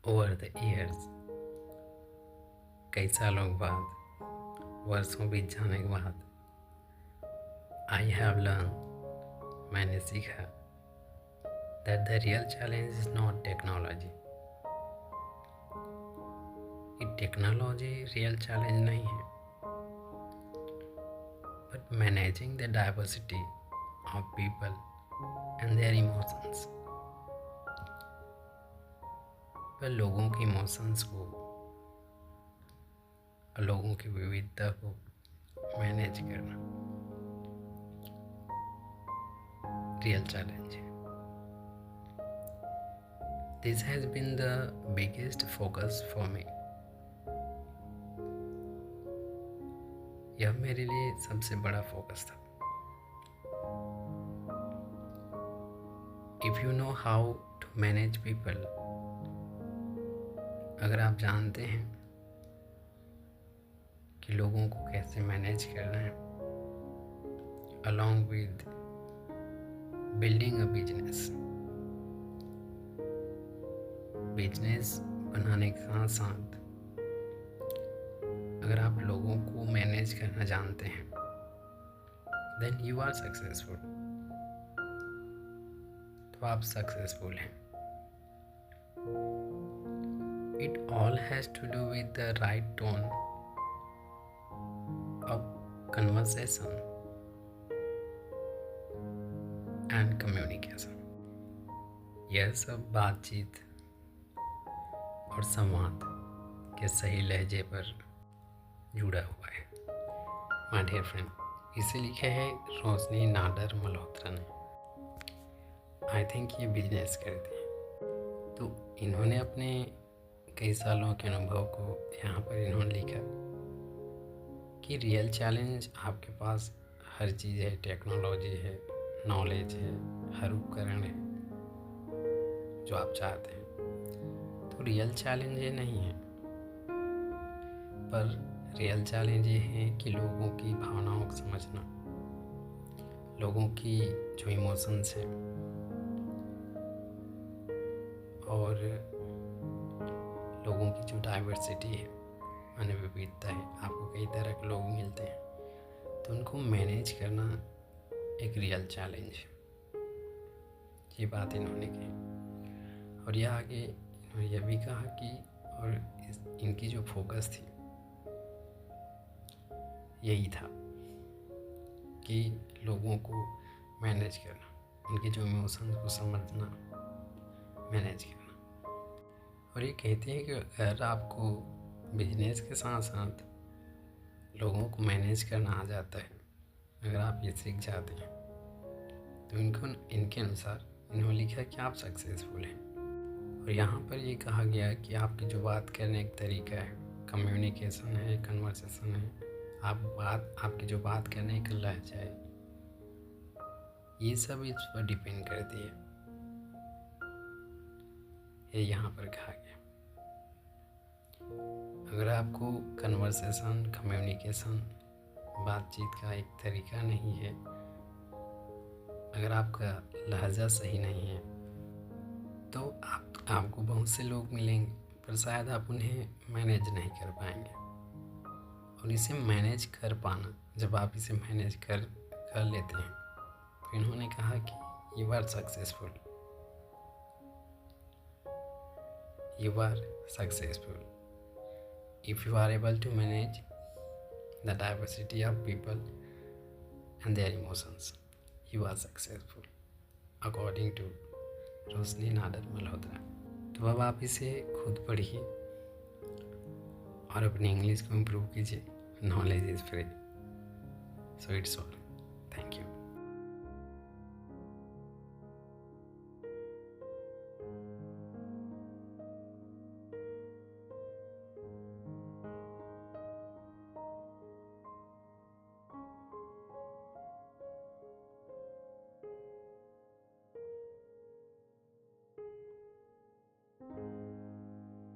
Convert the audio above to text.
Over the years, कई सालों के बाद, वर्षों बीत जाने के बाद, आई हैव लर्न, मैंने सीखा that the real challenge is not technology. कि टेक्नोलॉजी रियल चैलेंज नहीं है, but managing the diversity of people and their emotions. पर लोगों के इमोशंस को और लोगों की विविधता को मैनेज करना रियल चैलेंज है। This has been the biggest focus for me. यह मेरे लिए सबसे बड़ा फोकस था। If you know how to manage people, अगर आप जानते हैं कि लोगों को कैसे मैनेज करना है, along with building a business बनाने के साथ साथ अगर आप लोगों को मैनेज करना जानते हैं, then you are successful। तो आप सक्सेसफुल हैं। It all has to do with the right tone of conversation and communication। यह सब बातचीत और संवाद के सही लहजे पर जुड़ा हुआ है। माय डियर फ्रेंड, इसे लिखा है रोशनी नाडर मल्होत्रा ने। आई थिंक ये बिजनेस करते हैं। तो इन्होंने अपने कई सालों के अनुभव को यहाँ पर इन्होंने लिखा कि रियल चैलेंज आपके पास हर चीज़ है, टेक्नोलॉजी है, नॉलेज है, हर उपकरण है जो आप चाहते हैं। तो रियल चैलेंज ये नहीं है, पर रियल चैलेंज ये है कि लोगों की भावनाओं को समझना, लोगों की जो इमोशंस हैं और लोगों की जो डाइवर्सिटी है, माने विविधता है, आपको कई तरह के लोग मिलते हैं, तो उनको मैनेज करना एक रियल चैलेंज है। ये बात इन्होंने कही और यह आगे इन्होंने यह भी कहा कि और इनकी जो फोकस थी यही था कि लोगों को मैनेज करना, उनके जो इमोशंस को समझना, मैनेज करना। और ये कहते हैं कि अगर आपको बिजनेस के साथ साथ लोगों को मैनेज करना आ जाता है, अगर आप ये सीख जाते हैं, तो इनके अनुसार इन्होंने लिखा कि आप सक्सेसफुल हैं। और यहाँ पर ये कहा गया कि आपकी जो बात करने का तरीका है, कम्युनिकेशन है, कन्वर्सेशन है, आपकी जो बात करने का लहजा है, ये सब इस पर डिपेंड करती है। ये यहाँ पर कहा गया। अगर आपको कन्वर्सेशन, कम्युनिकेशन, बातचीत का एक तरीका नहीं है, अगर आपका लहजा सही नहीं है, तो आपको बहुत से लोग मिलेंगे, पर शायद आप उन्हें मैनेज नहीं कर पाएंगे। और इसे मैनेज कर पाना, जब आप इसे मैनेज कर लेते हैं, तो इन्होंने कहा कि you are successful. You are successful if you are able to manage the diversity of people and their emotions. You are successful according to रोशनी नाडर मल्होत्रा। तो अब आप इसे खुद पढ़िए और अपनी इंग्लिश को इम्प्रूव कीजिए। Knowledge is free, so it's all. Thank you.